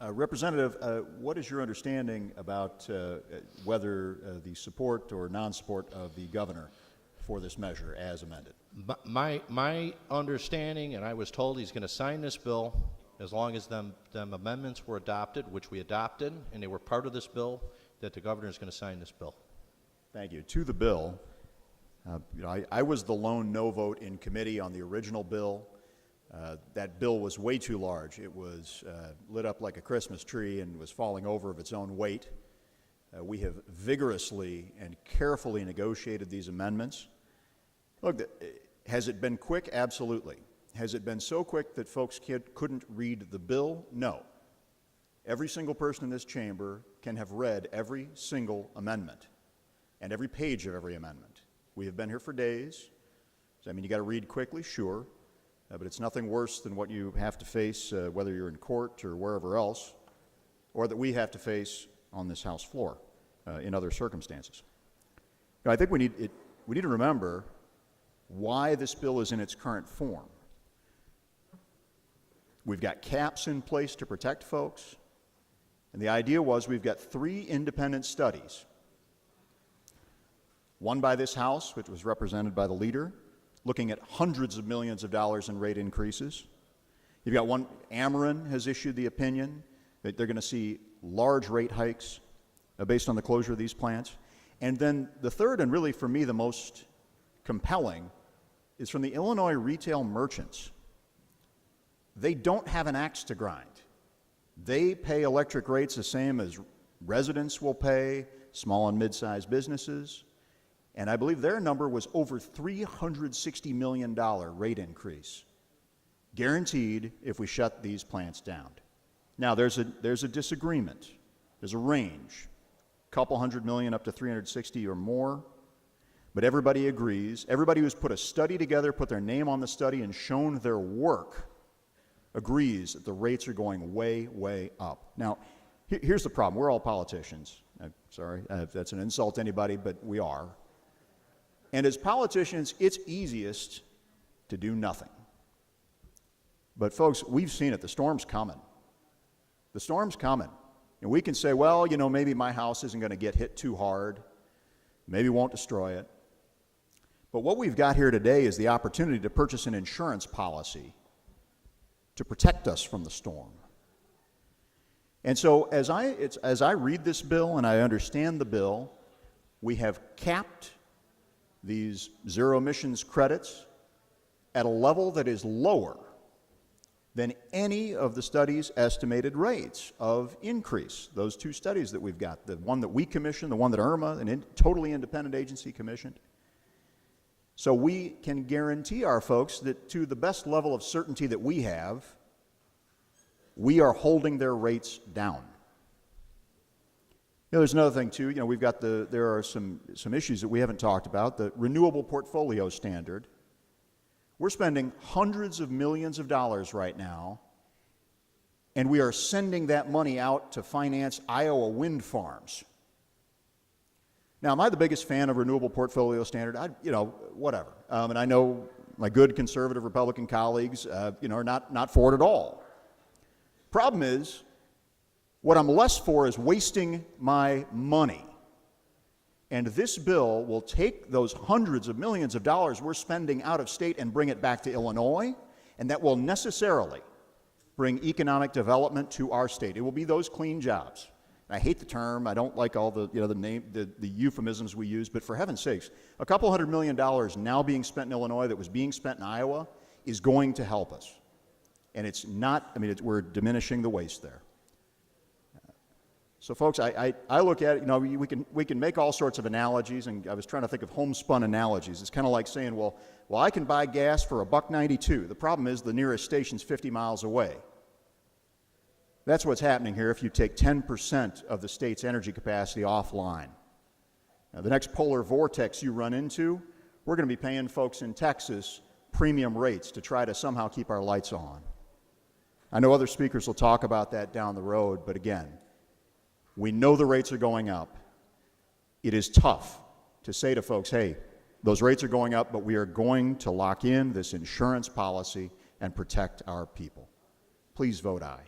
Representative, what is your understanding about whether the support or non-support of the governor for this measure as amended? My understanding, and I was told he's going to sign this bill as long as them amendments were adopted, which we adopted, and they were part of this bill, that the governor is going to sign this bill. Thank you. To the bill, I was the lone no vote in committee on the original bill. That bill was way too large. It was lit up like a Christmas tree and was falling over of its own weight. We have vigorously and carefully negotiated these amendments. Look, has it been quick? Absolutely. Has it been so quick that folks couldn't read the bill? No. Every single person in this chamber can have read every single amendment and every page of every amendment. We have been here for days. So, I mean, you got to read quickly, sure. But it's nothing worse than what you have to face, whether you're in court or wherever else, or that we have to face on this House floor in other circumstances. Now, I think we need to remember why this bill is in its current form. We've got caps in place to protect folks, and the idea was we've got 3 independent studies. One by this House, which was represented by the leader, looking at hundreds of millions of dollars in rate increases. You've got one, Ameren has issued the opinion that they're going to see large rate hikes based on the closure of these plants. And then the third, and really for me the most compelling, is from the Illinois retail merchants. They don't have an axe to grind. They pay electric rates the same as residents will pay, small and mid-sized businesses. And I believe their number was over $360 million rate increase, guaranteed if we shut these plants down. Now, there's a disagreement. There's a range, a couple $100 million up to 360 or more. But everybody agrees. Everybody who's put a study together, put their name on the study, and shown their work agrees that the rates are going way, way up. Now, here's the problem. We're all politicians. I'm sorry if that's an insult to anybody, but we are. And as politicians, it's easiest to do nothing. But folks, we've seen it. The storm's coming. The storm's coming. And we can say, well, you know, maybe my house isn't going to get hit too hard. Maybe won't destroy it. But what we've got here today is the opportunity to purchase an insurance policy to protect us from the storm. And so as I read this bill and I understand the bill, we have capped these zero emissions credits at a level that is lower than any of the studies' estimated rates of increase. Those 2 studies that we've got, the one that we commissioned, the one that IRMA, a totally independent agency, commissioned. So we can guarantee our folks that to the best level of certainty that we have, we are holding their rates down. You know, there's another thing too. You know, we've got there are some issues that we haven't talked about. The renewable portfolio standard. We're spending hundreds of millions of dollars right now, and we are sending that money out to finance Iowa wind farms. Now, am I the biggest fan of renewable portfolio standard? Whatever. And I know my good conservative Republican colleagues, are not for it at all. Problem is, what I'm less for is wasting my money. And this bill will take those hundreds of millions of dollars we're spending out of state and bring it back to Illinois, and that will necessarily bring economic development to our state. It will be those clean jobs. I hate the term. I don't like all the euphemisms we use, but for heaven's sakes, a couple $100 million now being spent in Illinois that was being spent in Iowa is going to help us. And it's not, we're diminishing the waste there. So folks, I look at it, we can make all sorts of analogies, and I was trying to think of homespun analogies. It's kind of like saying, well, I can buy gas for $1.92. The problem is the nearest station's 50 miles away. That's what's happening here if you take 10% of the state's energy capacity offline. Now, the next polar vortex you run into, we're going to be paying folks in Texas premium rates to try to somehow keep our lights on. I know other speakers will talk about that down the road, but again, we know the rates are going up. It is tough to say to folks, hey, those rates are going up, but we are going to lock in this insurance policy and protect our people. Please vote aye.